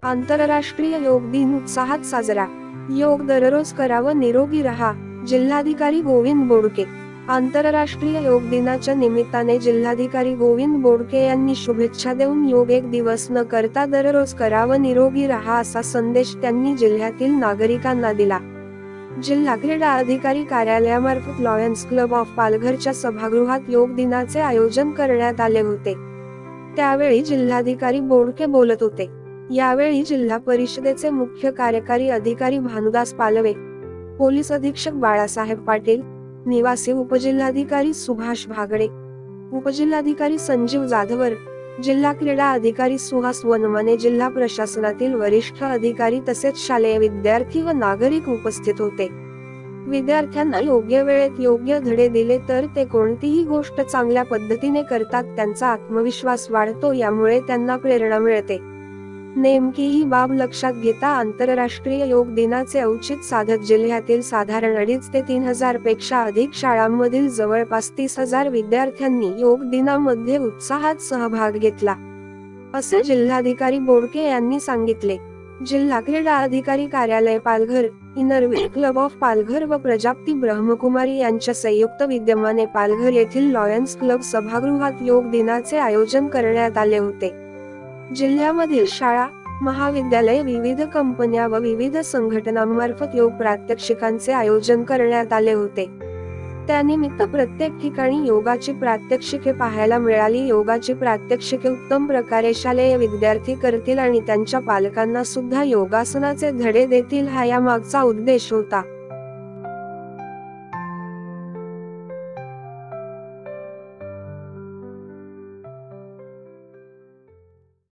आंतरराष्ट्रीय योग दिन उत्साहात साजरा। योग दररोज करावं, निरोगी रहा। जिल्हाधिकारी गोविंद बोडके। आंतरराष्ट्रीय योग दिनाच्या निमित्ताने जिल्हाधिकारी गोविंद बोडके यांनी शुभेच्छा देऊन योग एक दिवस न करता दररोज करावं, निरोगी रहा असा संदेश त्यांनी जिल्ह्यातील नागरिकांना दिला। जिल्हा क्रीडा अधिकारी कार्यालयामार्फत लॉयन्स क्लब ऑफ पालघरच्या सभागृहात योग दिनाचे आयोजन करण्यात आले होते। त्यावेळी जिल्हाधिकारी बोडके बोलत होते। यावेळी जिल्हा परिषदेचे मुख्य कार्यकारी अधिकारी भानुदास पालवे, पोलीस अधीक्षक बाळासाहेब पाटील, निवासी उपजिल्हाधिकारी सुभाष भागडे, उपजिल्हाधिकारी संजीव जाधवर, जिल्हा क्रीडा अधिकारी सुहास वनमाने, जिल्हा प्रशासनातील वरिष्ठ अधिकारी तसेच शालेय विद्यार्थी व नागरिक उपस्थित होते। विद्यार्थ्यांना योग्य वेळेत योग्य धडे दिले तर ते कोणतीही गोष्ट चांगल्या पद्धतीने करतात, त्यांचा आत्मविश्वास वाढतो, यामुळे त्यांना प्रेरणा मिळते। नेमकी ही बाब लक्षात घेता आंतरराष्ट्रीय योग दिनाचे औचित्य साधत जिल्ह्यातील साधारण 2.5 ते 3,000 पेक्षा अधिक शाळांमधील जवळपास 30,000 विद्यार्थ्यांनी योग दिनामध्ये उत्साहात सहभाग घेतला, असे जिल्हाधिकारी बोडके यांनी सांगितले। जिल्हा क्रीडा अधिकारी कार्यालय Palghar, Inner Wheel club of Palghar व प्रजाप्ती ब्रह्मकुमारी यांच्या संयुक्त विद्यमाने पालघर येथील लॉयन्स क्लब सभागृहात योग दिनाचे आयोजन करण्यात आले होते। जिल्ह्यामधील शाळा, महाविद्यालय, विविध कंपन्या व विविध संघटनांमार्फत योग प्रात्यक्षिकांचे आयोजन करण्यात आले होते। त्यानिमित्त प्रत्येक ठिकाणी योगाची प्रात्यक्षिके पाहायला मिळाली। योगाची प्रात्यक्षिके उत्तम प्रकारे शालेय विद्यार्थी करतील आणि त्यांच्या पालकांना सुद्धा योगासनाचे धडे देतील, हा यामागचा उद्देश होता।